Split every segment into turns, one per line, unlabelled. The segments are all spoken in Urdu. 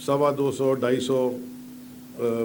250-250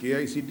KICT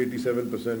87%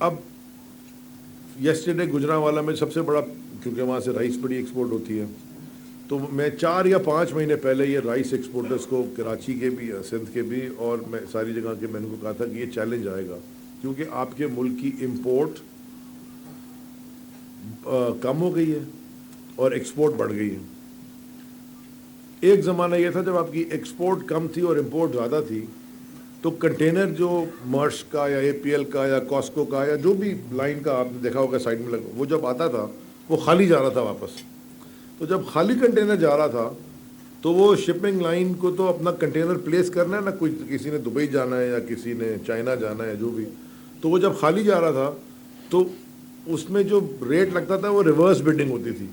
اب یسٹرڈے گجرانوالا میں سب سے بڑا، کیونکہ وہاں سے رائس بڑی ایکسپورٹ ہوتی ہے، تو میں 4 یا 5 مہینے پہلے یہ رائس ایکسپورٹرز کو کراچی کے بھی، سندھ کے بھی، اور میں ساری جگہ کے، میں نے کو کہا تھا کہ یہ چیلنج آئے گا، کیونکہ آپ کے ملک کی امپورٹ کم ہو گئی ہے اور ایکسپورٹ بڑھ گئی ہے. ایک زمانہ یہ تھا جب آپ کی ایکسپورٹ کم تھی اور امپورٹ زیادہ تھی، تو کنٹینر جو مرش کا یا اے پی ایل کا یا کاسکو کا یا جو بھی لائن کا آپ نے دیکھا ہوگا سائڈ میں لگا، وہ جب آتا تھا وہ خالی جا رہا تھا واپس. تو جب خالی کنٹینر جا رہا تھا تو وہ شپنگ لائن کو تو اپنا کنٹینر پلیس کرنا ہے نا، کوئی کسی نے دبئی جانا ہے یا کسی نے چائنا جانا ہے جو بھی، تو وہ جب خالی جا رہا تھا تو اس میں جو ریٹ لگتا تھا وہ ریورس بڈنگ ہوتی تھی.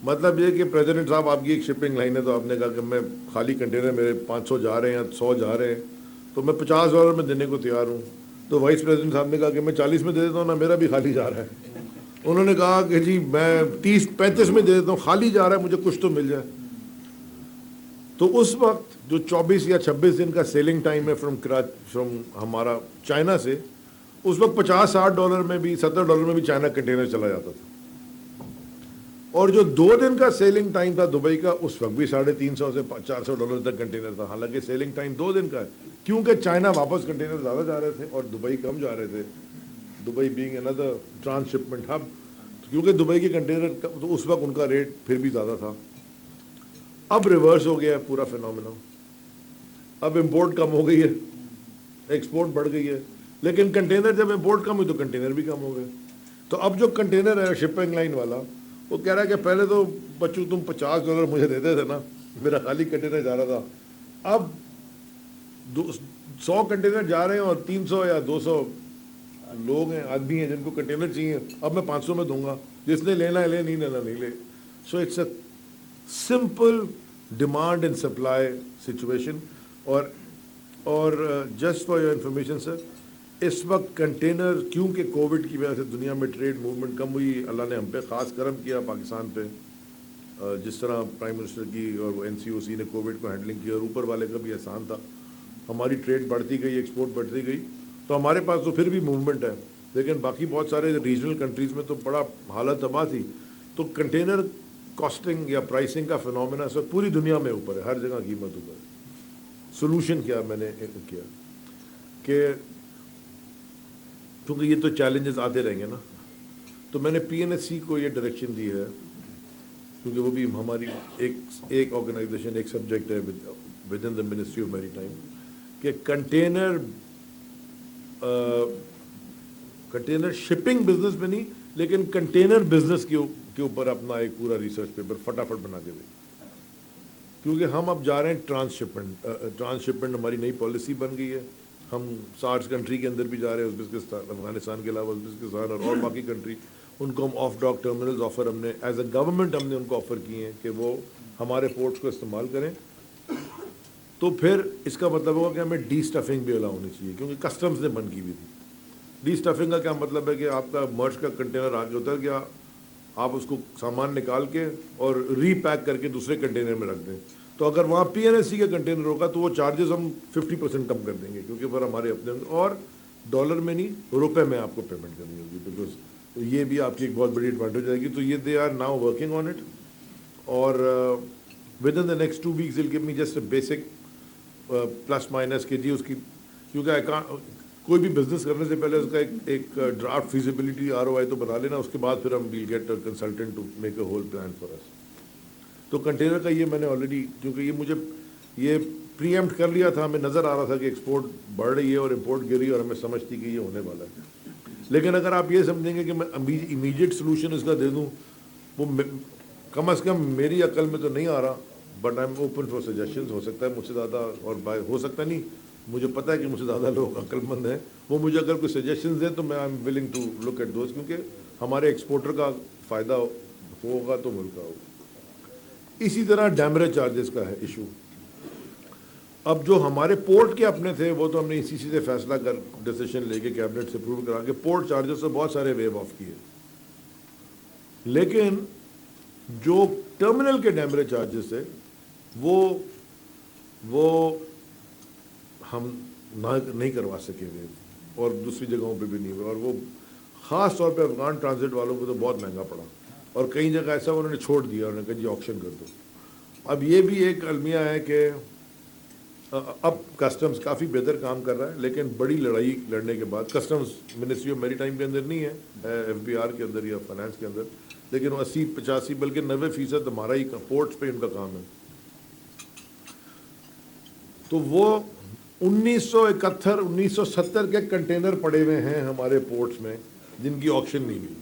مطلب یہ کہ پریزیڈنٹ صاحب آپ کی ایک شپنگ لائن ہے، تو آپ نے کہا کہ میں خالی کنٹینر میرے 500 جا رہے ہیں یا 100 جا رہے ہیں تو میں $50 میں دینے کو تیار ہوں. تو وائس پریزیڈنٹ صاحب نے کہا کہ میں 40 میں دے دیتا ہوں نا، میرا بھی خالی جا رہا ہے. انہوں نے کہا کہ جی میں 30-35 میں دے دیتا ہوں، خالی جا رہا ہے، مجھے کچھ تو مل جائے. تو اس وقت جو 24 یا 26 دن کا سیلنگ ٹائم ہے فرام ہمارا چائنا سے، اس وقت $50-60 میں بھی، $70 میں بھی چائنا کنٹینر چلا جاتا تھا. اور جو 2 دن کا سیلنگ ٹائم تھا دبئی کا، اس وقت بھی $350 سے $400 تک کنٹینر تھا. حالانکہ سیلنگ ٹائم 2 دن کا ہے، کیونکہ چائنا واپس کنٹینر زیادہ جا رہے تھے اور دبئی کم جا رہے تھے. Dubai being another transshipment hub, کیونکہ دبئی کے کنٹینر تو اس وقت ان کا ریٹ پھر بھی زیادہ تھا. اب ریورس ہو گیا ہے پورا فینومینا. اب امپورٹ کم ہو گئی ہے، ایکسپورٹ بڑھ گئی ہے، لیکن کنٹینر جب امپورٹ کم ہوئی تو کنٹینر بھی کم ہو گئے. تو اب جو کنٹینر ہے شپنگ لائن والا، وہ کہہ رہا ہے کہ پہلے تو بچوں تم $50 مجھے دیتے تھے نا، میرا خالی کنٹینر جا رہا تھا، اب 100 کنٹینر جا رہے ہیں اور 300 یا 200 لوگ ہیں، آدمی ہیں جن کو کنٹینر چاہیے. اب میں 500 میں دوں گا، جس نے لینا ہے لے، نہیں لینا نہیں لے. So it's a simple demand and supply situation. اور just for your information sir, اس وقت کنٹینر، کیونکہ کووڈ کی وجہ سے دنیا میں ٹریڈ موومنٹ کم ہوئی، اللہ نے ہم پہ خاص کرم کیا پاکستان پہ، جس طرح پرائم منسٹر کی اور این سی او سی نے کووڈ کو ہینڈلنگ کیا، اور اوپر والے کا بھی احسان تھا، ہماری ٹریڈ بڑھتی گئی، ایکسپورٹ بڑھتی گئی. تو ہمارے پاس تو پھر بھی موومنٹ ہے، لیکن باقی بہت سارے ریجنل کنٹریز میں تو بڑا حالت تباہ تھی. تو کنٹینر کاسٹنگ یا پرائسنگ کا فنومینا سر پوری دنیا میں اوپر ہے، ہر جگہ قیمت اوپر ہے. سولوشن کیا میں نے کیا کہ کیونکہ یہ تو چیلنجز آتے رہیں گے نا، تو میں نے پی این ایس سی کو یہ ڈائریکشن دی ہے، کیونکہ وہ بھی ہماری ایک آرگنائزیشن، ایک سبجیکٹ ہے with in the ministry of میری ٹائم، کہ کنٹینر شپنگ بزنس میں نہیں، لیکن کنٹینر بزنس کے اوپر اپنا ایک پورا ریسرچ پیپر فٹافٹ بنا کے دیں. کیونکہ ہم اب جا رہے ہیں ٹرانس شپمنٹ ہماری نئی پالیسی بن گئی ہے. ہم سارس کنٹری کے اندر بھی جا رہے ہیں، ازبکستان، افغانستان کے علاوہ ازبکستان اور باقی کنٹری، ان کو ہم آف ڈاک ٹرمینلز آفر، ہم نے ایز اے گورنمنٹ ہم نے ان کو آفر کیے ہیں کہ وہ ہمارے پورٹس کو استعمال کریں. تو پھر اس کا مطلب ہوگا کہ ہمیں ڈی اسٹفنگ بھی الاؤ ہونی چاہیے، کیونکہ کسٹمز نے بند کی ہوئی تھی. ڈی اسٹفنگ کا کیا مطلب ہے کہ آپ کا مرچ کا کنٹینر آگے اتر گیا، آپ اس کو سامان نکال کے اور ری پیک کر کے دوسرے کنٹینر میں رکھ دیں. تو اگر وہاں پی این ایس سی کا کنٹینر ہوگا تو وہ چارجز ہم 50% کم کر دیں گے، کیونکہ پھر ہمارے اپنے، اور ڈالر میں نہیں روپے میں آپ کو پیمنٹ کرنی ہوگی، بیکاز یہ بھی آپ کی ایک بہت بڑی ایڈوانٹیج آئے گی. تو یہ they are now working on it, اور with in the next 2 weeks will give me just a basic plus minus کہ جی اس کی، کیونکہ کوئی بھی بزنس کرنے سے پہلے اس کا ایک ڈرافٹ فیزیبلٹی ROI تو بتا لینا، اس کے بعد پھر ہم we'll get a consultant to make a whole plan for us. تو کنٹینر کا یہ میں نے آلریڈی، کیونکہ یہ مجھے یہ پری ایمپٹ کر لیا تھا، ہمیں نظر آ رہا تھا کہ ایکسپورٹ بڑھ رہی ہے اور امپورٹ گر رہی ہے، اور ہمیں سمجھ تھی کہ یہ ہونے والا ہے. لیکن اگر آپ یہ سمجھیں گے کہ میں امیڈیٹ سولوشن اس کا دے دوں، وہ کم از کم میری عقل میں تو نہیں آ رہا، but I am open for suggestions. ہو سکتا ہے مجھ سے زیادہ، اور ہو سکتا نہیں، مجھے پتہ ہے کہ مجھ سے زیادہ لوگ عقل مند ہیں، وہ مجھے اگر کوئی سجیشنز دیں تو میں I am willing to look at those, کیونکہ ہمارے ایکسپورٹر کا فائدہ ہوگا تو ملک کا ہوگا. اسی طرح ڈیمریج چارجز کا ہے ایشو. اب جو ہمارے پورٹ کے اپنے تھے وہ تو ہم نے ECC سے فیصلہ کر ڈیسیشن لے کے کیبنٹ سے اپروو کرا کے پورٹ چارجز سے بہت سارے ویو آف کیے، لیکن جو ٹرمینل کے ڈیمریج چارجز تھے وہ ہم نہیں کروا سکے ویو. اور دوسری جگہوں پہ بھی نہیں ہوئے، اور وہ خاص طور پہ افغان ٹرانزٹ والوں کو تو بہت مہنگا پڑا، اور کئی جگہ ایسا انہوں نے چھوڑ دیا، انہوں نے کہا جی آکشن کر دو۔ اب یہ بھی ایک المیہ ہے کہ اب کسٹمز کافی بہتر کام کر رہا ہے، لیکن بڑی لڑائی لڑنے کے بعد کسٹمز منسٹری آف میری ٹائم کے اندر نہیں ہے، ایف بی آر کے اندر یا فائنانس کے اندر، لیکن وہ 80-85 بلکہ 90% ہمارا ہی پورٹس پہ ان کا کام ہے۔ تو وہ 1971 1970 کے کنٹینر پڑے ہوئے ہیں ہمارے پورٹس میں جن کی آکشن نہیں ہوئی۔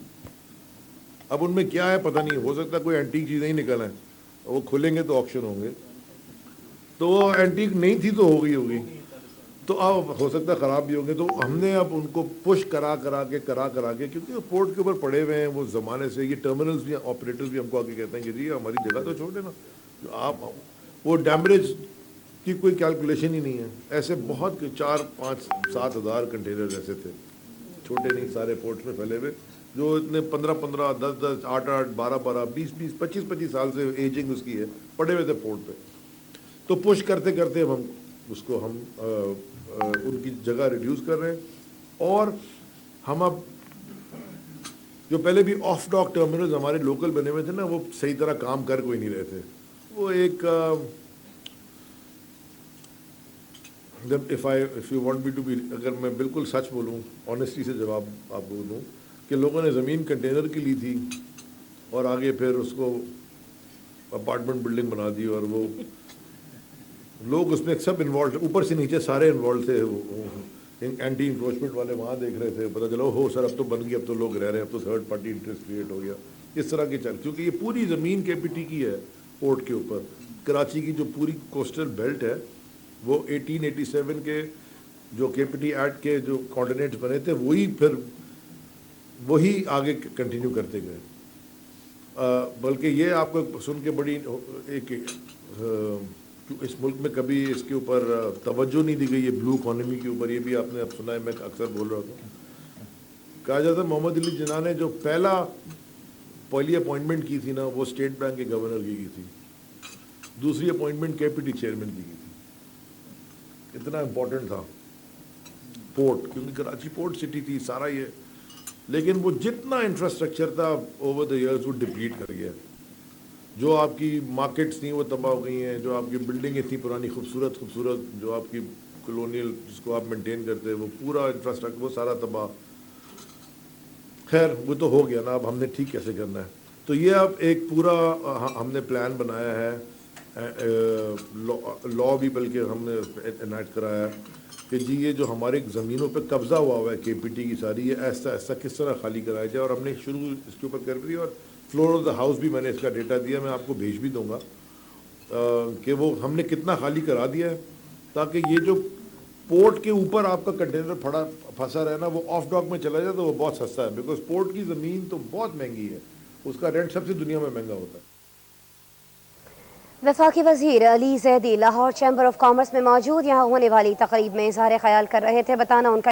اب ان میں کیا ہے پتہ نہیں، ہو سکتا کوئی اینٹیک چیزیں ہی نکل آئیں، وہ کھلیں گے تو آکشن ہوں گے، تو وہ اینٹیک نہیں تھی تو ہوگی، تو اب ہو سکتا ہے خراب بھی ہوں گے۔ تو ہم نے اب ان کو پش کرا کے کیونکہ وہ پورٹ کے اوپر پڑے ہوئے ہیں وہ زمانے سے، یہ ٹرمینلز بھی آپریٹرز بھی ہم کو آ کے کہتے ہیں کہ جی ہماری جگہ تو چھوڑ دینا، آپ وہ ڈیمیج کی کوئی کیلکولیشن ہی نہیں ہے۔ ایسے بہت 4-5-7 ہزار کنٹینر ایسے تھے، چھوٹے نہیں، سارے پورٹس میں پھیلے ہوئے، جو اتنے 15-15 10-10 8-8 12-12 20-20 25-25 سال سے ایجنگ اس کی ہے، پڑے ہوئے تھے پورٹ پہ۔ تو پش کرتے کرتے ہم اس کو ہم ان کی جگہ ریڈیوس کر رہے ہیں، اور ہم اب جو پہلے بھی آف ڈاک ٹرمینلز ہمارے لوکل بنے ہوئے تھے نا، وہ صحیح طرح کام کر کوئی نہیں رہے تھے۔ وہ ایک if you want me to be، اگر میں بالکل سچ بولوں، آنیسٹی سے جواب آپ کو دوں، کہ لوگوں نے زمین کنٹینر کی لی تھی اور آگے پھر اس کو اپارٹمنٹ بلڈنگ بنا دی، اور وہ لوگ اس میں سب انوالو، اوپر سے نیچے سارے انوالو تھے، اینٹی انکروچمنٹ والے وہاں دیکھ رہے تھے، پتہ چلو ہو سر اب تو بن گئی، اب تو لوگ رہ رہے ہیں، اب تو تھرڈ پارٹی انٹرسٹ کریٹ ہو گیا، اس طرح کے کیونکہ یہ پوری زمین کے پی ٹی کی ہے پورٹ کے اوپر، کراچی کی جو پوری کوسٹل بیلٹ ہے وہ 1887 کے جو کے پی ٹی ایکٹ کے جو کوآرڈینیٹس بنے تھے وہی آگے کنٹینیو کرتے گئے۔ بلکہ یہ آپ کو سن کے بڑی ایک اس ملک میں کبھی اس کے اوپر توجہ نہیں دی گئی ہے، بلو اکانومی کے اوپر، یہ بھی آپ نے اب سنا ہے، میں اکثر بول رہا ہوں۔ کہا جاتا ہے محمد علی جناح نے جو پہلی اپوائنٹمنٹ کی تھی نا، وہ اسٹیٹ بینک کے گورنر کی تھی، دوسری اپوائنٹمنٹ کے پی ٹی چیئرمین کی تھی۔ اتنا امپورٹنٹ تھا پورٹ، کیونکہ کراچی پورٹ سٹی تھی، سارا یہ، لیکن وہ جتنا انفراسٹرکچر تھا اوور دا ایئرز وہ ڈپلیٹ کر گیا، جو آپ کی مارکیٹس تھیں وہ تباہ ہو گئی ہیں، جو آپ کی بلڈنگیں تھیں پرانی خوبصورت جو آپ کی کلونیل جس کو آپ مینٹین کرتے وہ پورا انفراسٹرکچر وہ سارا تباہ۔ خیر وہ تو ہو گیا نا، اب ہم نے ٹھیک کیسے کرنا ہے؟ تو یہ اب ایک پورا ہم نے پلان بنایا ہے، لا بھی بلکہ ہم نے انیکٹ کرایا ہے کہ جی یہ جو ہمارے زمینوں پہ قبضہ ہوا ہے کے پی ٹی کی ساری، یہ ایسا کس طرح خالی کرایا جائے، اور ہم نے شروع اس کے اوپر کر دی، اور فلور آف دا ہاؤس بھی میں نے اس کا ڈیٹا دیا، میں آپ کو بھیج بھی دوں گا کہ وہ ہم نے کتنا خالی کرا دیا ہے، تاکہ یہ جو پورٹ کے اوپر آپ کا کنٹینر پھنسا رہے نا، وہ آف ڈاک میں چلا جائے تو وہ بہت سستا ہے، بیکاز پورٹ کی زمین تو بہت مہنگی ہے، اس کا رینٹ سب سے دنیا میں مہنگا ہوتا ہے۔
وفاقی وزیر Ali Zaidi Lahore chamber of commerce میں موجود، یہاں ہونے والی تقریب میں اظہار خیال کر رہے تھے، بتانا ان کا